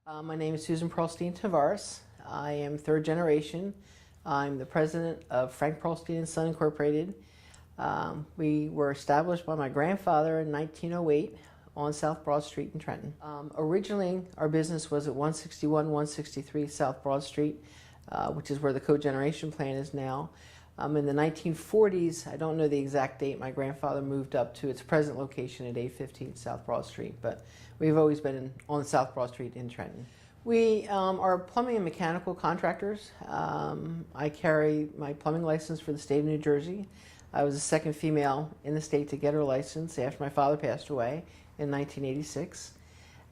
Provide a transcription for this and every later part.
My name is Susan Perlstein-Tavares. I am third generation. I'm the president of Frank Perlstein Son Incorporated. We were established by my grandfather in 1908 on South Broad Street in Trenton. Originally, our business was at 161, 163 South Broad Street, which is where the cogeneration plant is now. In the 1940s, I don't know the exact date, my grandfather moved up to its present location at 815 South Broad Street, but we've always been on South Broad Street in Trenton. We are plumbing and mechanical contractors. I carry my plumbing license for the state of New Jersey. I was the second female in the state to get her license after my father passed away in 1986.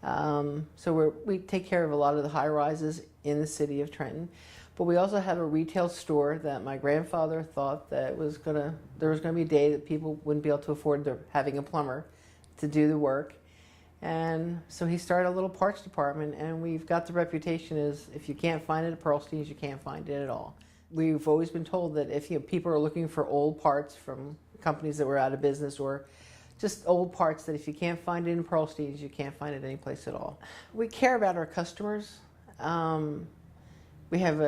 So we take care of a lot of the high-rises in the city of Trenton. But we also have a retail store that my grandfather thought that there was gonna be a day that people wouldn't be able to afford having a plumber to do the work. And so he started a little parts department, and we've got the reputation as if you can't find it at Perlstein's, you can't find it at all. We've always been told that if people are looking for old parts from companies that were out of business or just old parts, that if you can't find it in Perlstein's, you can't find it anyplace at all. We care about our customers. I've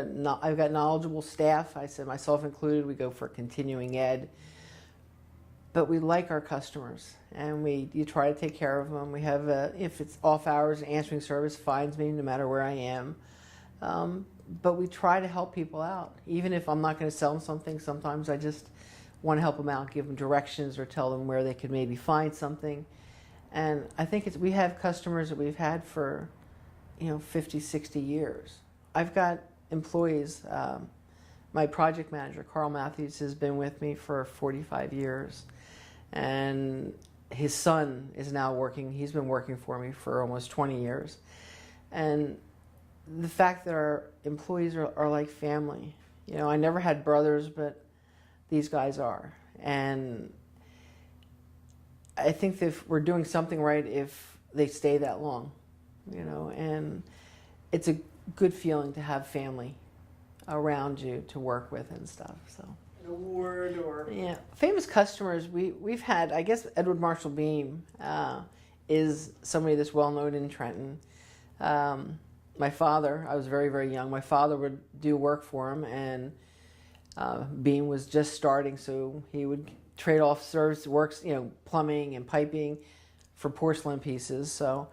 got knowledgeable staff. I said myself included. We go for continuing ed. But we like our customers, and you try to take care of them. We have, if it's off hours, answering service finds me no matter where I am. But we try to help people out. Even if I'm not going to sell them something, sometimes I just want to help them out, give them directions or tell them where they could maybe find something. And I think we have customers that we've had for 50, 60 years. I've got employees. My project manager, Carl Matthews, has been with me for 45 years. And his son is now working. He's been working for me for almost 20 years. And the fact that our employees are like family. I never had brothers, but these guys are. And I think that we're doing something right if they stay that long, and it's a good feeling to have family around you to work with and stuff. So an award or famous customers we've had. I guess Edward Marshall Beam is somebody that's well known in Trenton. My father, I was very, very young. My father would do work for him, and Beam was just starting, so he would trade off service works, plumbing and piping for porcelain pieces. So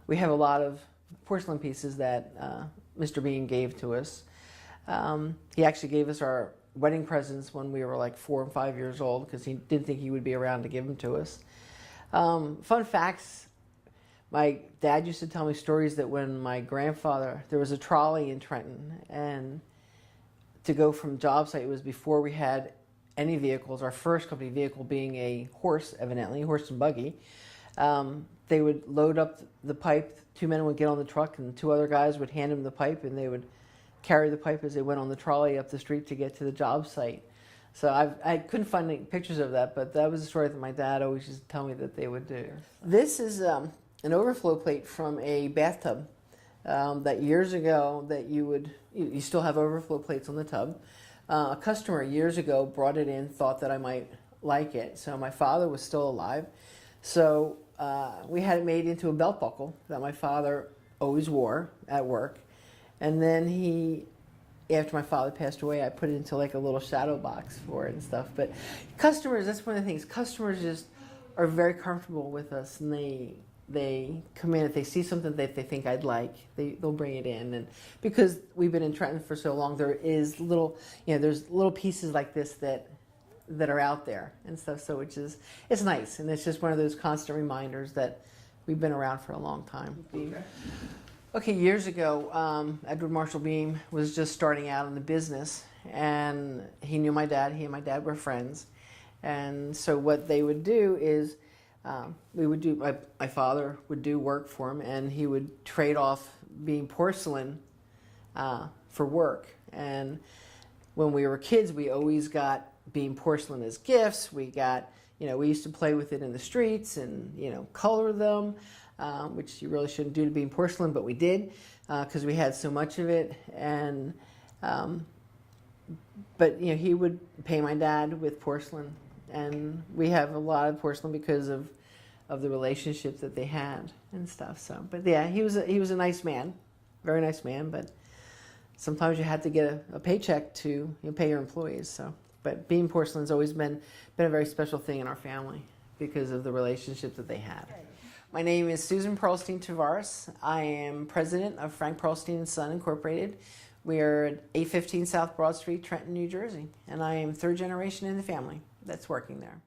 we have a lot of porcelain pieces that Mr. Beam gave to us. He actually gave us our wedding presents when we were like 4 and 5 years old because he didn't think he would be around to give them to us. Fun facts, my dad used to tell me stories that when my grandfather, there was a trolley in Trenton, and to go from job site, it was before we had any vehicles, our first company vehicle being a horse, evidently, horse and buggy. They would load up the pipe, 2 men would get on the truck, and 2 other guys would hand them the pipe, and they would carry the pipe as they went on the trolley up the street to get to the job site. So I couldn't find any pictures of that, but that was a story that my dad always used to tell me that they would do. This is an overflow plate from a bathtub that years ago that you still have overflow plates on the tub. A customer years ago brought it in, thought that I might like it. So my father was still alive. So we had it made into a belt buckle that my father always wore at work. And then after my father passed away, I put it into like a little shadow box for it and stuff. But customers, that's one of the things. Customers just are very comfortable with us, and they come in. If they see something that they think I'd like, they'll bring it in. And because we've been in Trenton for so long, there's little pieces like this that are out there and stuff. So it's nice, and it's just one of those constant reminders that we've been around for a long time. Okay, years ago, Edward Marshall Beam was just starting out in the business, and he knew my dad. He and my dad were friends, and so what they would do is my father would do work for him, and he would trade off Beam porcelain for work. And when we were kids, we always got Beam porcelain as gifts. We used to play with it in the streets and color them. Which you really shouldn't do to Beam porcelain, but we did because we had so much of it. And but he would pay my dad with porcelain, and we have a lot of porcelain because of the relationship that they had. and stuff. So, but yeah, he was a nice man, very nice man. But sometimes you had to get a paycheck to pay your employees. So, but being porcelain's always been a very special thing in our family because of the relationship that they had. My name is Susan Perlstein-Tavares. I am president of Frank Perlstein Son Incorporated. We are at 815 South Broad Street, Trenton, New Jersey, and I am third generation in the family that's working there.